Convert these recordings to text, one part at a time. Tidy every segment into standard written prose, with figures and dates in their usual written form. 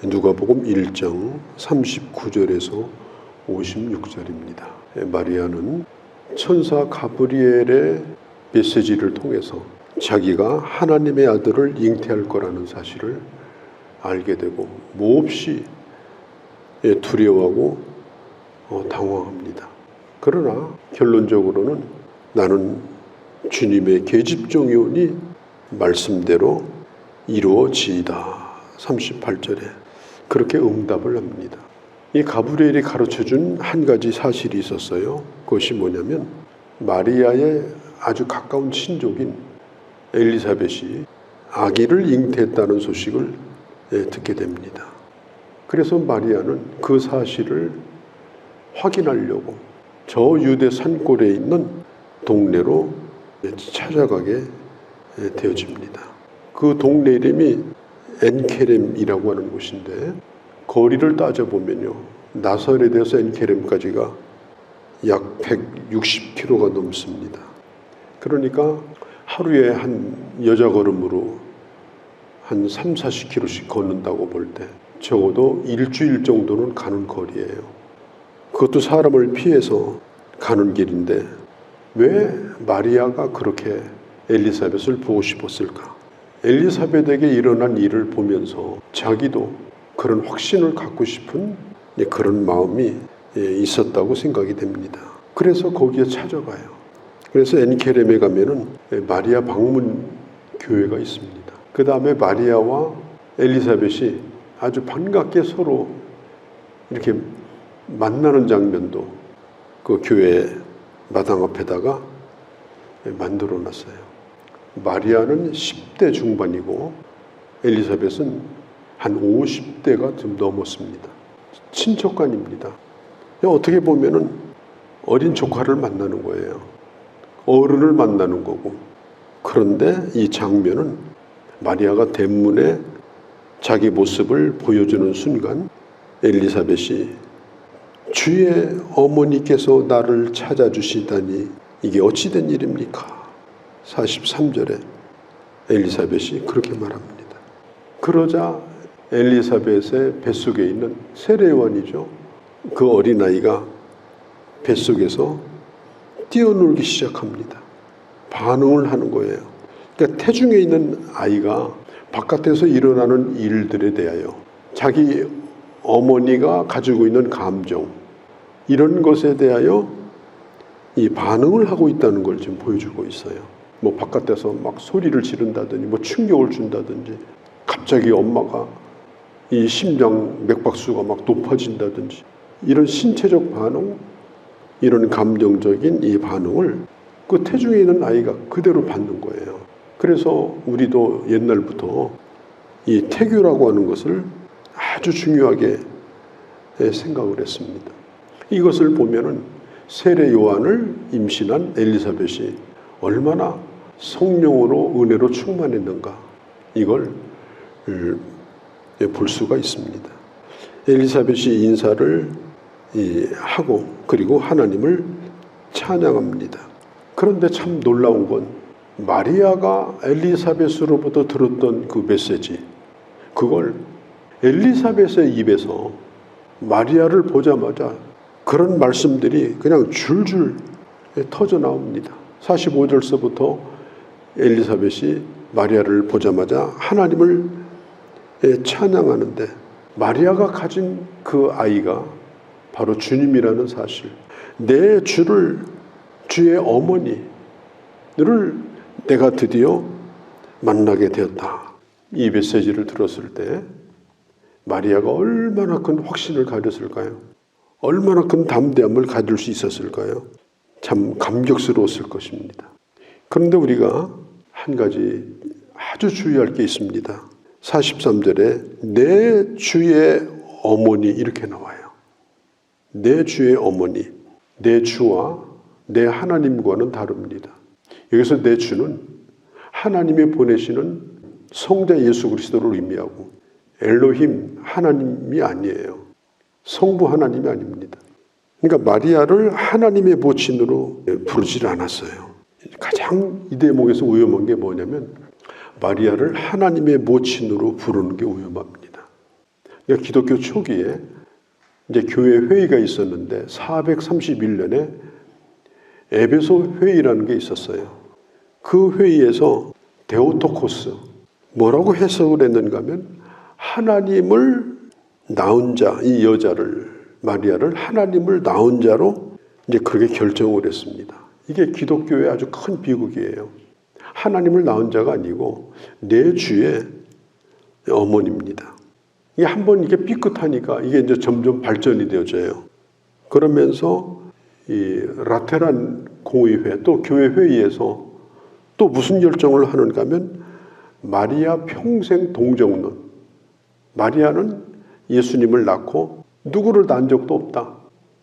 누가복음 1장 39절에서 56절입니다. 마리아는 천사 가브리엘의 메시지를 통해서 자기가 하나님의 아들을 잉태할 거라는 사실을 알게 되고 몹시 두려워하고 당황합니다. 그러나 결론적으로는 나는 주님의 계집종이오니 말씀대로 이루어지이다. 38절에 그렇게 응답을 합니다. 이 가브리엘이 가르쳐준 한 가지 사실이 있었어요. 그것이 뭐냐면 마리아의 아주 가까운 친족인 엘리사벳이 아기를 잉태했다는 소식을 듣게 됩니다. 그래서 마리아는 그 사실을 확인하려고 저 유대 산골에 있는 동네로 찾아가게 되어집니다. 그 동네 이름이 엔케렘이라고 하는 곳인데 거리를 따져보면요, 나사렛에서 엔케렘까지가 약 160km가 넘습니다. 그러니까 하루에 한 여자 걸음으로 한 30-40km씩 걷는다고 볼 때 적어도 일주일 정도는 가는 거리예요. 그것도 사람을 피해서 가는 길인데 왜 마리아가 그렇게 엘리사벳을 보고 싶었을까? 엘리사벳에게 일어난 일을 보면서 자기도 그런 확신을 갖고 싶은 그런 마음이 있었다고 생각이 됩니다. 그래서 거기에 찾아가요. 그래서 엔케렘에 가면은 마리아 방문 교회가 있습니다. 그 다음에 마리아와 엘리사벳이 아주 반갑게 서로 이렇게 만나는 장면도 그 교회 마당 앞에다가 만들어 놨어요. 마리아는 10대 중반이고 엘리사벳은 한 50대가 좀 넘었습니다. 친척간입니다. 어떻게 보면은 어린 조카를 만나는 거예요. 어른을 만나는 거고. 그런데 이 장면은 마리아가 대문에 자기 모습을 보여주는 순간 엘리사벳이 주의 어머니께서 나를 찾아주시다니 이게 어찌된 일입니까? 43절에 엘리사벳이 그렇게 말합니다. 그러자 엘리사벳의 뱃속에 있는 세례요한이죠. 그 어린아이가 뱃속에서 뛰어놀기 시작합니다. 반응을 하는 거예요. 그러니까 태중에 있는 아이가 바깥에서 일어나는 일들에 대하여 자기 어머니가 가지고 있는 감정, 이런 것에 대하여 이 반응을 하고 있다는 걸 지금 보여주고 있어요. 뭐 바깥에서 막 소리를 지른다든지 뭐 충격을 준다든지 갑자기 엄마가 이 심장 맥박수가 막 높아진다든지 이런 신체적 반응, 이런 감정적인 이 반응을 그 태중에 있는 아이가 그대로 받는 거예요. 그래서 우리도 옛날부터 이 태교라고 하는 것을 아주 중요하게 생각을 했습니다. 이것을 보면은 세례 요한을 임신한 엘리사벳이 얼마나 성령으로 은혜로 충만했는가, 이걸 볼 수가 있습니다. 엘리사벳이 인사를 하고 그리고 하나님을 찬양합니다. 그런데 참 놀라운 건 마리아가 엘리사벳으로부터 들었던 그 메시지, 그걸 엘리사벳의 입에서 마리아를 보자마자 그런 말씀들이 그냥 줄줄 터져 나옵니다. 45절서부터 엘리사벳이 마리아를 보자마자 하나님을 찬양하는데 마리아가 가진 그 아이가 바로 주님이라는 사실, 내 주의 어머니를 내가 드디어 만나게 되었다. 이 메시지를 들었을 때 마리아가 얼마나 큰 확신을 가졌을까요? 얼마나 큰 담대함을 가질 수 있었을까요? 참 감격스러웠을 것입니다. 그런데 우리가 한 가지 아주 주의할 게 있습니다. 43절에 내 주의 어머니 이렇게 나와요. 내 주의 어머니, 내 주와 내 하나님과는 다릅니다. 여기서 내 주는 하나님이 보내시는 성자 예수 그리스도를 의미하고 엘로힘 하나님이 아니에요. 성부 하나님이 아닙니다. 그러니까 마리아를 하나님의 모친으로 부르지 않았어요. 가장 이 대목에서 위험한 게 뭐냐면 마리아를 하나님의 모친으로 부르는 게 위험합니다. 그러니까 기독교 초기에 이제 교회 회의가 있었는데 431년에 에베소 회의라는 게 있었어요. 그 회의에서 데오토코스 뭐라고 해석을 했는가 하면 하나님을 낳은 자, 이 여자를 마리아를 하나님을 낳은 자로 이제 그렇게 결정을 했습니다. 이게 기독교의 아주 큰 비극이에요. 하나님을 낳은 자가 아니고 내 주의 어머니입니다. 이게 한번 이게 삐끗하니까 이게 이제 점점 발전이 되어져요. 그러면서 이 라테란 공의회 또 교회 회의에서 또 무슨 결정을 하는가 하면 마리아 평생 동정론. 마리아는 예수님을 낳고 누구를 낳은 적도 없다.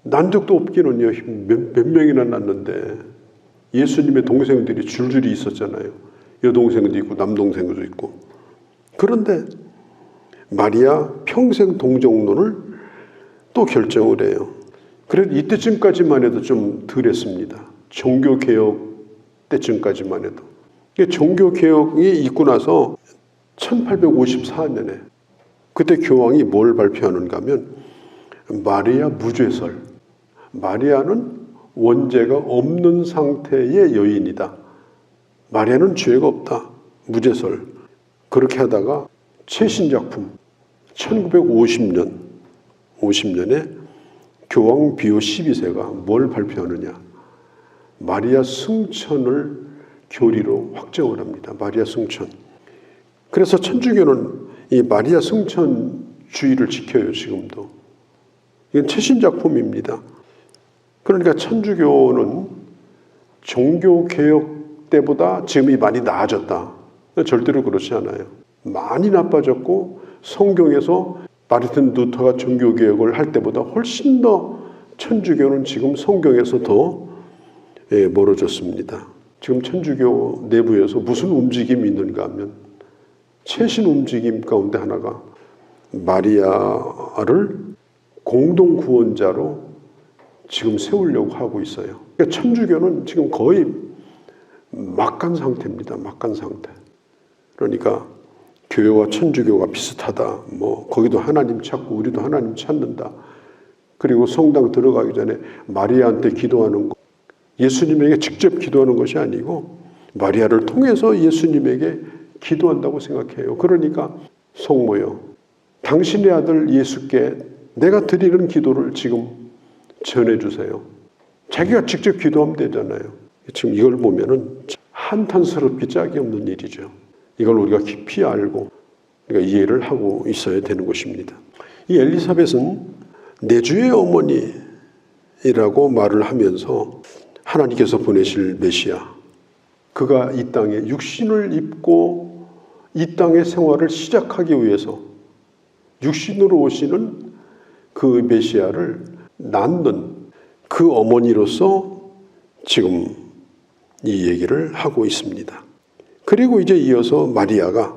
낳은 적도 없기는요. 몇 명이나 낳았는데 예수님의 동생들이 줄줄이 있었잖아요. 여동생도 있고 남동생도 있고. 그런데 마리아 평생 동정론을 또 결정을 해요. 그래도 이때쯤까지만 해도 좀 덜했습니다. 종교개혁 때쯤까지만 해도. 종교개혁이 있고 나서 1854년에 그때 교황이 뭘 발표하는가 하면 마리아 무죄설. 마리아는 원죄가 없는 상태의 여인이다. 마리아는 죄가 없다. 무죄설. 그렇게 하다가 최신 작품 1950년에 교황 비오 12세가 뭘 발표하느냐. 마리아 승천을 교리로 확정을 합니다. 마리아 승천. 그래서 천주교는 이 마리아 승천주의를 지켜요. 지금도. 이건 최신 작품입니다. 그러니까 천주교는 종교개혁 때보다 지금이 많이 나아졌다. 절대로 그렇지 않아요. 많이 나빠졌고 성경에서 마르틴 루터가 종교개혁을 할 때보다 훨씬 더 천주교는 지금 성경에서 더 멀어졌습니다. 지금 천주교 내부에서 무슨 움직임이 있는가 하면 최신 움직임 가운데 하나가 마리아를 공동구원자로 지금 세우려고 하고 있어요. 그러니까 천주교는 지금 거의 막간 상태입니다. 막간 상태. 그러니까 교회와 천주교가 비슷하다. 뭐 거기도 하나님 찾고 우리도 하나님 찾는다. 그리고 성당 들어가기 전에 마리아한테 기도하는 거. 예수님에게 직접 기도하는 것이 아니고 마리아를 통해서 예수님에게 기도한다고 생각해요. 그러니까 성모여, 당신의 아들 예수께 내가 드리는 기도를 지금 전해주세요. 자기가 직접 기도하면 되잖아요. 지금 이걸 보면은 한탄스럽기 짝이 없는 일이죠. 이걸 우리가 깊이 알고 우리가 이해를 하고 있어야 되는 것입니다. 이 엘리사벳은 내 주의 어머니라고 말을 하면서 하나님께서 보내실 메시아, 그가 이 땅에 육신을 입고 이 땅의 생활을 시작하기 위해서 육신으로 오시는 그 메시아를 낳는 그 어머니로서 지금 이 얘기를 하고 있습니다. 그리고 이제 이어서 마리아가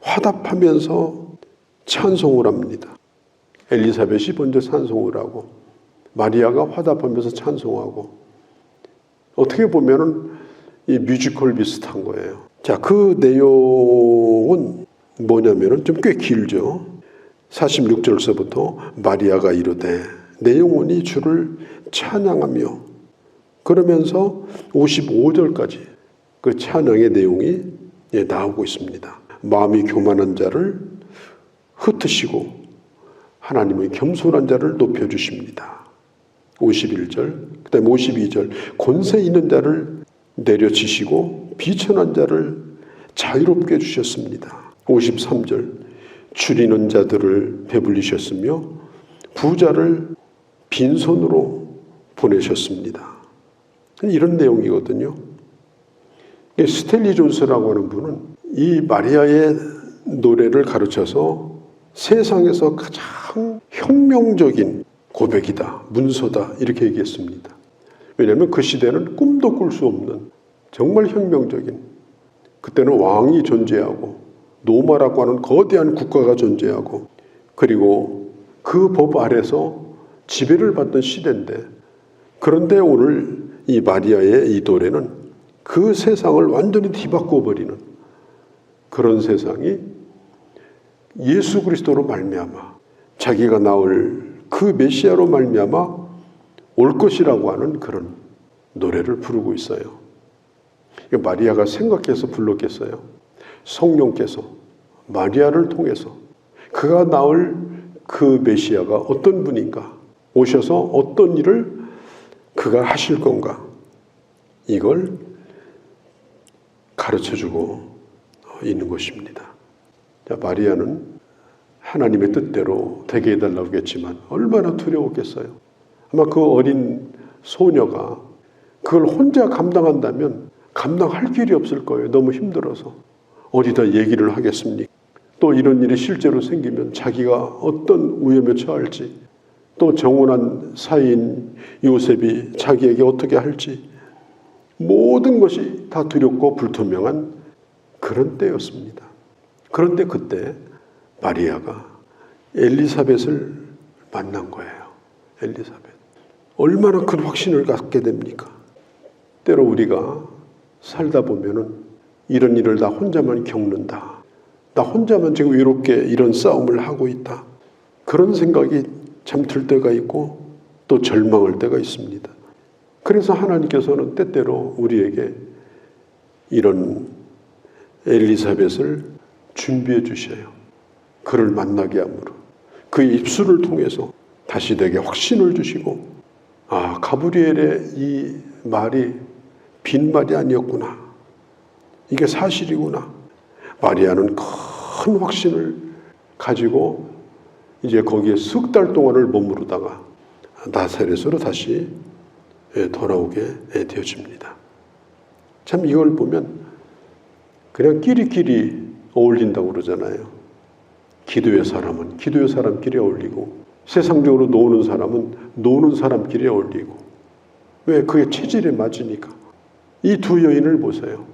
화답하면서 찬송을 합니다. 엘리사벳이 먼저 찬송을 하고 마리아가 화답하면서 찬송하고, 어떻게 보면은 이 뮤지컬 비슷한 거예요. 자, 그 내용은 뭐냐면은 좀 꽤 길죠. 46절서부터 마리아가 이르되 내 영혼이 주를 찬양하며, 그러면서 55절까지 그 찬양의 내용이 나오고 있습니다. 마음이 교만한 자를 흩으시고 하나님의 겸손한 자를 높여주십니다. 51절, 그 다음에 52절, 권세 있는 자를 내려치시고 비천한 자를 자유롭게 해주셨습니다. 53절, 줄이는 자들을 배불리셨으며 부자를 빈손으로 보내셨습니다. 이런 내용이거든요. 스텔리 존스라고 하는 분은 이 마리아의 노래를 가르쳐서 세상에서 가장 혁명적인 고백이다, 문서다, 이렇게 얘기했습니다. 왜냐하면 그 시대는 꿈도 꿀 수 없는 정말 혁명적인, 그때는 왕이 존재하고 노마라고 하는 거대한 국가가 존재하고, 그리고 그 법 아래서 지배를 받던 시대인데, 그런데 오늘 이 마리아의 이 노래는 그 세상을 완전히 뒤바꿔 버리는 그런 세상이 예수 그리스도로 말미암아 자기가 나올 그 메시아로 말미암아 올 것이라고 하는 그런 노래를 부르고 있어요. 마리아가 생각해서 불렀겠어요? 성령께서 마리아를 통해서 그가 나올 그 메시아가 어떤 분인가, 오셔서 어떤 일을 그가 하실 건가, 이걸 가르쳐주고 있는 것입니다. 자, 마리아는 하나님의 뜻대로 되게 해달라고 했지만 얼마나 두려웠겠어요. 아마 그 어린 소녀가 그걸 혼자 감당한다면 감당할 길이 없을 거예요. 너무 힘들어서. 어디다 얘기를 하겠습니까? 또 이런 일이 실제로 생기면 자기가 어떤 위험에 처할지, 또 정혼한 사이인 요셉이 자기에게 어떻게 할지, 모든 것이 다 두렵고 불투명한 그런 때였습니다. 그런데 그때 마리아가 엘리사벳을 만난 거예요. 엘리사벳. 얼마나 큰 확신을 갖게 됩니까? 때로 우리가 살다 보면은 이런 일을 나 혼자만 겪는다. 나 혼자만 지금 외롭게 이런 싸움을 하고 있다. 그런 생각이 잠들 때가 있고 또 절망할 때가 있습니다. 그래서 하나님께서는 때때로 우리에게 이런 엘리사벳을 준비해 주셔요. 그를 만나게 함으로 그의 입술을 통해서 다시 내게 확신을 주시고, 아, 가브리엘의 이 말이 빈말이 아니었구나. 이게 사실이구나. 마리아는 큰 확신을 가지고 이제 거기에 석 달 동안을 머무르다가 나사렛으로 다시 돌아오게 되어집니다. 참 이걸 보면 그냥 끼리끼리 어울린다고 그러잖아요. 기도의 사람은 기도의 사람끼리 어울리고 세상적으로 노는 사람은 노는 사람끼리 어울리고. 왜? 그게 체질에 맞으니까. 이 두 여인을 보세요.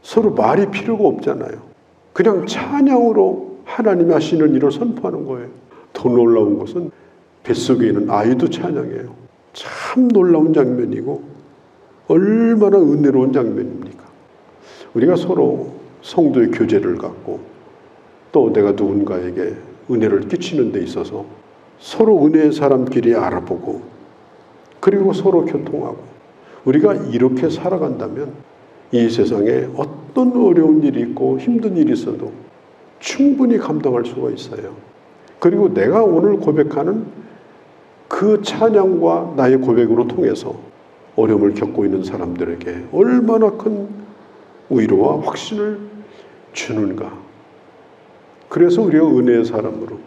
서로 말이 필요가 없잖아요. 그냥 찬양으로 하나님이 하시는 일을 선포하는 거예요. 더 놀라운 것은 뱃속에 있는 아이도 찬양해요. 참 놀라운 장면이고 얼마나 은혜로운 장면입니까? 우리가 서로 성도의 교제를 갖고 또 내가 누군가에게 은혜를 끼치는 데 있어서 서로 은혜의 사람끼리 알아보고 그리고 서로 교통하고 우리가 이렇게 살아간다면 이 세상에 어떤 어려운 일이 있고 힘든 일이 있어도 충분히 감당할 수가 있어요. 그리고 내가 오늘 고백하는 그 찬양과 나의 고백으로 통해서 어려움을 겪고 있는 사람들에게 얼마나 큰 위로와 확신을 주는가. 그래서 우리가 은혜의 사람으로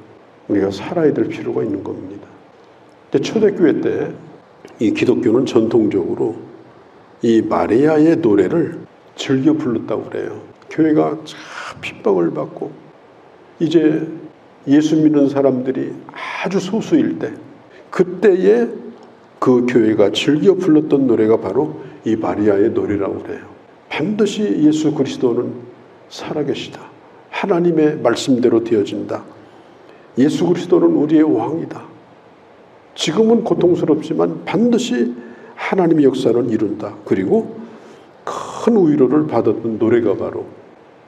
우리가 살아야 될 필요가 있는 겁니다. 초대교회 때 이 기독교는 전통적으로 이 마리아의 노래를 즐겨 불렀다고 그래요. 교회가 참 핍박을 받고 이제 예수 믿는 사람들이 아주 소수일 때, 그때에 그 교회가 즐겨 불렀던 노래가 바로 이 마리아의 노래라고 그래요. 반드시 예수 그리스도는 살아계시다. 하나님의 말씀대로 되어진다. 예수 그리스도는 우리의 왕이다. 지금은 고통스럽지만 반드시 하나님의 역사는 이룬다. 그리고 큰 위로를 받았던 노래가 바로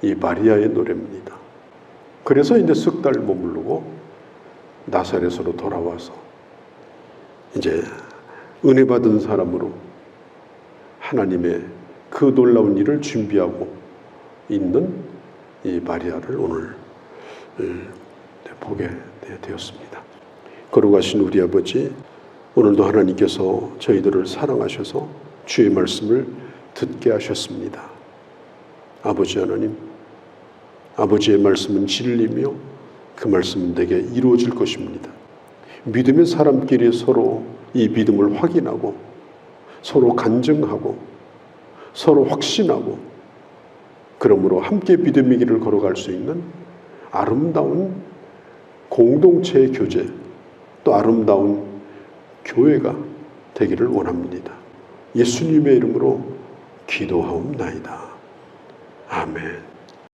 이 마리아의 노래입니다. 그래서 이제 석 달 머무르고 나사렛으로 돌아와서 이제 은혜 받은 사람으로 하나님의 그 놀라운 일을 준비하고 있는 이 마리아를 오늘 보게 되었습니다. 거룩하신 우리 아버지, 오늘도 하나님께서 저희들을 사랑하셔서 주의 말씀을 듣게 하셨습니다. 아버지 하나님, 아버지의 말씀은 진리며 그 말씀은 내게 이루어질 것입니다. 믿음의 사람끼리 서로 이 믿음을 확인하고 서로 간증하고 서로 확신하고 그러므로 함께 믿음의 길을 걸어갈 수 있는 아름다운 공동체의 교제, 또 아름다운 교회가 되기를 원합니다. 예수님의 이름으로 기도하옵나이다. 아멘.